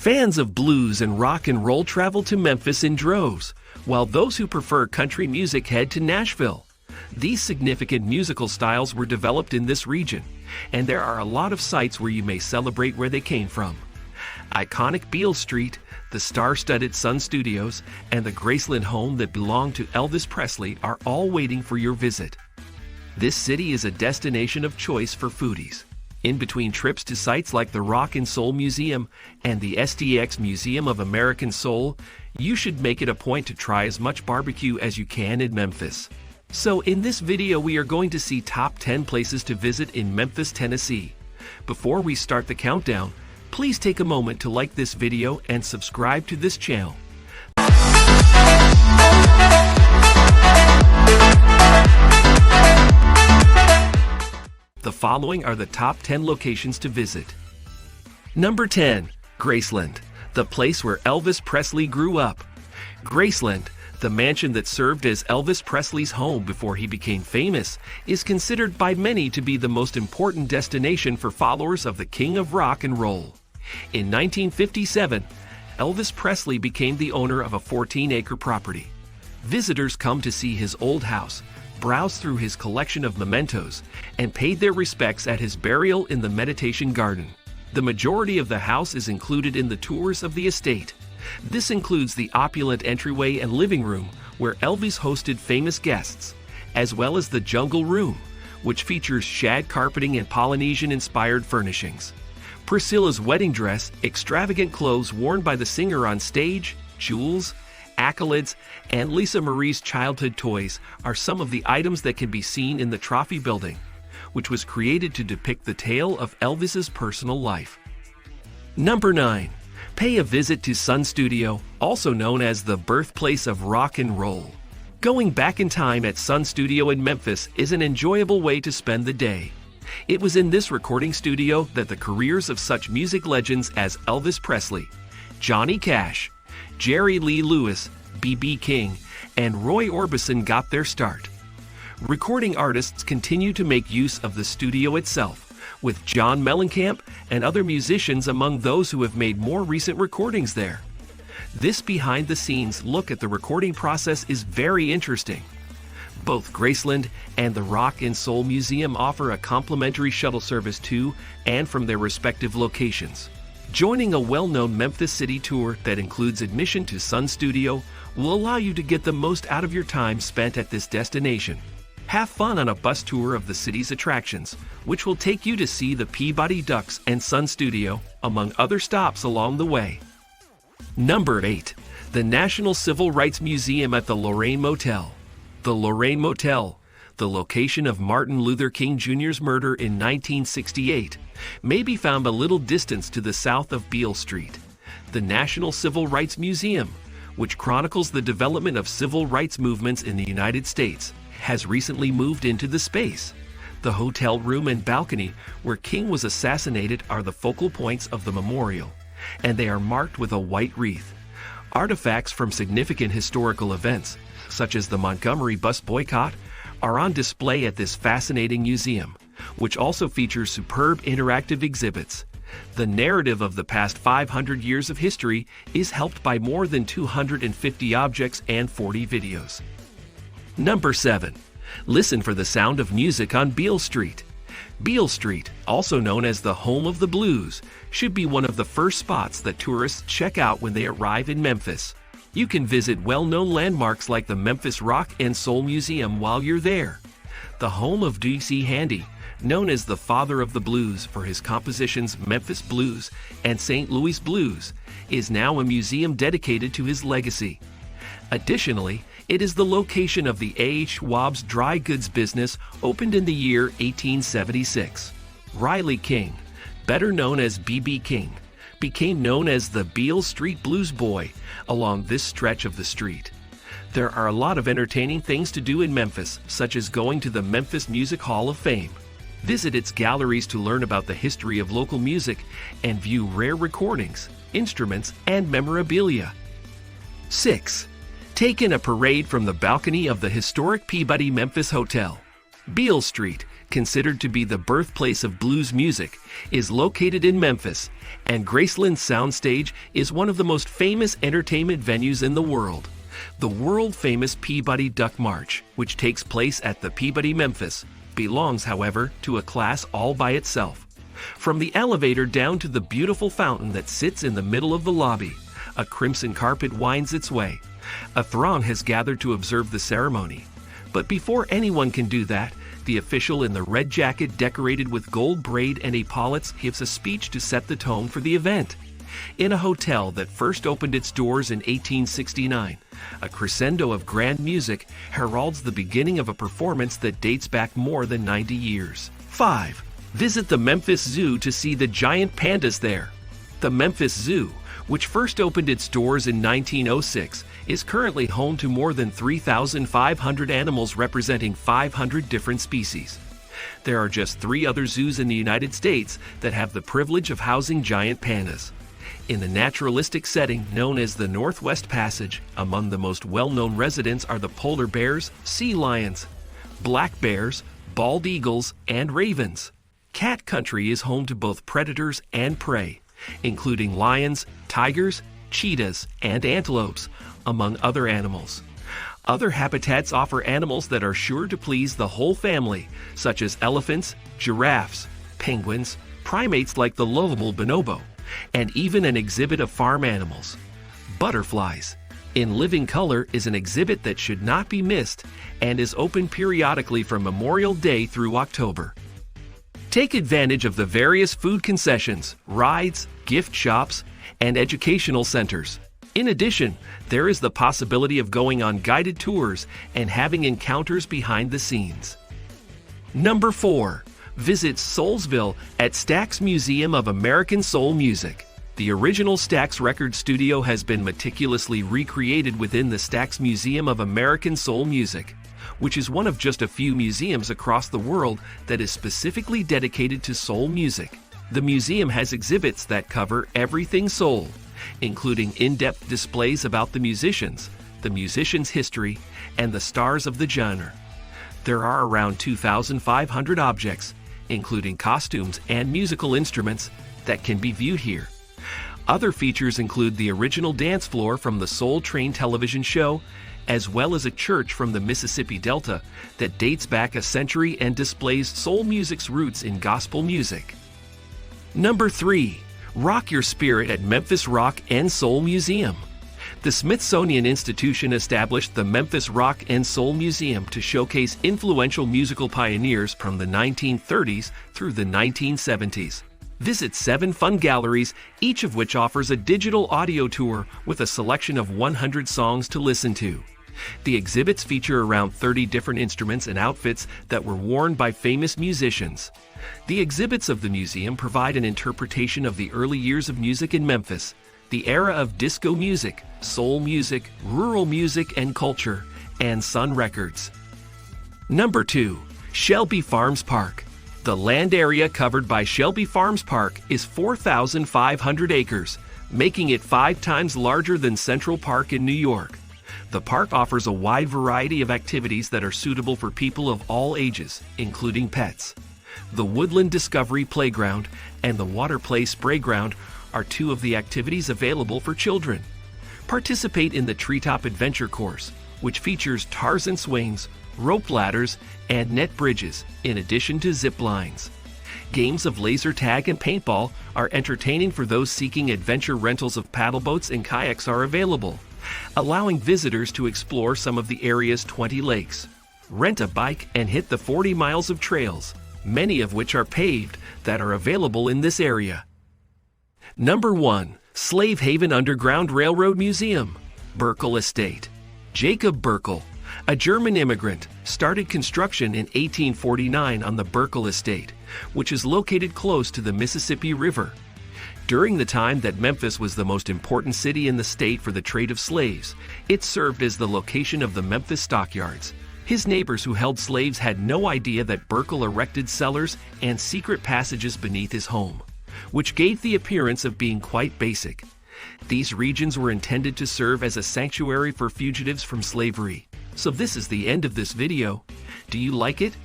Fans of blues and rock and roll travel to Memphis in droves, while those who prefer country music head to Nashville. These significant musical styles were developed in this region, and there are a lot of sites where you may celebrate where they came from. Iconic Beale Street, the star-studded Sun Studios, and the Graceland home that belonged to Elvis Presley are all waiting for your visit. This city is a destination of choice for foodies. In between trips to sites like the Rock and Soul Museum and the STX Museum of American Soul, you should make it a point to try as much barbecue as you can in Memphis. So in this video we are going to see top 10 places to visit in Memphis, Tennessee. Before we start the countdown, please take a moment to like this video and subscribe to this channel. The following are the top 10 locations to visit. Number 10. Graceland, the place where Elvis Presley grew up. Graceland, the mansion that served as Elvis Presley's home before he became famous, is considered by many to be the most important destination for followers of the King of Rock and Roll. In 1957, Elvis Presley became the owner of a 14-acre property. Visitors come to see his old house, browsed through his collection of mementos, and paid their respects at his burial in the meditation garden. The majority of the house is included in the tours of the estate. This includes the opulent entryway and living room where Elvis hosted famous guests, as well as the jungle room, which features shag carpeting and Polynesian-inspired furnishings. Priscilla's wedding dress, extravagant clothes worn by the singer on stage, jewels, accolades, and Lisa Marie's childhood toys are some of the items that can be seen in the trophy building, which was created to depict the tale of Elvis's personal life. Number 9. Pay a visit to Sun Studio, also known as the birthplace of rock and roll. Going back in time at Sun Studio in Memphis is an enjoyable way to spend the day. It was in this recording studio that the careers of such music legends as Elvis Presley, Johnny Cash, Jerry Lee Lewis, B.B. King, and Roy Orbison got their start. Recording artists continue to make use of the studio itself, with John Mellencamp and other musicians among those who have made more recent recordings there. This behind-the-scenes look at the recording process is very interesting. Both Graceland and the Rock and Soul Museum offer a complimentary shuttle service to and from their respective locations. Joining a well-known Memphis City tour that includes admission to Sun Studio will allow you to get the most out of your time spent at this destination. Have fun on a bus tour of the city's attractions, which will take you to see the Peabody Ducks and Sun Studio, among other stops along the way. Number 8. The National Civil Rights Museum at the Lorraine Motel. The Lorraine Motel, the location of Martin Luther King Jr.'s murder in 1968, may be found a little distance to the south of Beale Street. The National Civil Rights Museum, which chronicles the development of civil rights movements in the United States, has recently moved into the space. The hotel room and balcony where King was assassinated are the focal points of the memorial, and they are marked with a white wreath. Artifacts from significant historical events, such as the Montgomery bus boycott, are on display at this fascinating museum, which also features superb interactive exhibits. The narrative of the past 500 years of history is helped by more than 250 objects and 40 videos. Number 7. Listen for the sound of music on Beale Street. Beale Street, also known as the home of the blues, should be one of the first spots that tourists check out when they arrive in Memphis. You can visit well-known landmarks like the Memphis Rock and Soul Museum while you're there. The home of D.C. Handy, known as the father of the blues for his compositions Memphis Blues and St. Louis Blues, is now a museum dedicated to his legacy. Additionally, it is the location of the A.H. Schwab's dry goods business, opened in the year 1876. Riley King, better known as B.B. King, became known as the Beale Street Blues Boy along this stretch of the street. There are a lot of entertaining things to do in Memphis, such as going to the Memphis Music Hall of Fame. Visit its galleries to learn about the history of local music and view rare recordings, instruments, and memorabilia. 6. Take in a parade from the balcony of the historic Peabody Memphis Hotel. Beale Street, considered to be the birthplace of blues music, is located in Memphis, and Graceland Soundstage is one of the most famous entertainment venues in the world. The world-famous Peabody Duck March, which takes place at the Peabody, Memphis, belongs, however, to a class all by itself. From the elevator down to the beautiful fountain that sits in the middle of the lobby, a crimson carpet winds its way. A throng has gathered to observe the ceremony. But before anyone can do that, the official in the red jacket decorated with gold braid and epaulets gives a speech to set the tone for the event. In a hotel that first opened its doors in 1869, a crescendo of grand music heralds the beginning of a performance that dates back more than 90 years. 5. Visit the Memphis Zoo to see the giant pandas there. The Memphis Zoo, which first opened its doors in 1906, is currently home to more than 3,500 animals representing 500 different species. There are just 3 other zoos in the United States that have the privilege of housing giant pandas. In the naturalistic setting known as the Northwest Passage, among the most well-known residents are the polar bears, sea lions, black bears, bald eagles, and ravens. Cat country is home to both predators and prey, including lions, tigers, cheetahs, and antelopes, among other animals. Other habitats offer animals that are sure to please the whole family, such as elephants, giraffes, penguins, primates like the lovable bonobo, and even an exhibit of farm animals. Butterflies, in living color, is an exhibit that should not be missed and is open periodically from Memorial Day through October. Take advantage of the various food concessions, rides, gift shops, and educational centers. In addition, there is the possibility of going on guided tours and having encounters behind the scenes. Number 4. Visit Soulsville at Stax Museum of American Soul Music. The original Stax record studio has been meticulously recreated within the Stax Museum of American Soul Music, which is one of just a few museums across the world that is specifically dedicated to soul music. The museum has exhibits that cover everything soul, including in-depth displays about the musicians' history, and the stars of the genre. There are around 2,500 objects, including costumes and musical instruments, that can be viewed here. Other features include the original dance floor from the Soul Train television show, as well as a church from the Mississippi Delta that dates back a century and displays soul music's roots in gospel music. Number 3. Rock your spirit at Memphis Rock and Soul Museum. The Smithsonian Institution established the Memphis Rock and Soul Museum to showcase influential musical pioneers from the 1930s through the 1970s. Visit 7 fun galleries, each of which offers a digital audio tour with a selection of 100 songs to listen to. The exhibits feature around 30 different instruments and outfits that were worn by famous musicians. The exhibits of the museum provide an interpretation of the early years of music in Memphis, the era of disco music, soul music, rural music and culture, and Sun Records. Number 2. Shelby Farms Park. The land area covered by Shelby Farms Park is 4,500 acres, making it 5 times larger than Central Park in New York. The park offers a wide variety of activities that are suitable for people of all ages, including pets. The Woodland Discovery Playground and the Water Play Spray Ground are 2 of the activities available for children. Participate in the Treetop Adventure Course, which features Tarzan swings, rope ladders, and net bridges, in addition to zip lines. Games of laser tag and paintball are entertaining for those seeking adventure. Rentals of paddle boats and kayaks are available, allowing visitors to explore some of the area's 20 lakes. Rent a bike and hit the 40 miles of trails, many of which are paved, that are available in this area. Number 1. Slave Haven Underground Railroad Museum, Burkle Estate. Jacob Burkle, a German immigrant, started construction in 1849 on the Burkle Estate, which is located close to the Mississippi River. During the time that Memphis was the most important city in the state for the trade of slaves, it served as the location of the Memphis stockyards. His neighbors who held slaves had no idea that Burkle erected cellars and secret passages beneath his home, which gave the appearance of being quite basic. These regions were intended to serve as a sanctuary for fugitives from slavery. So this is the end of this video. Do you like it?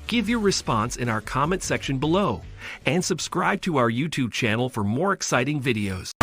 Give your response in our comment section below and subscribe to our YouTube channel for more exciting videos.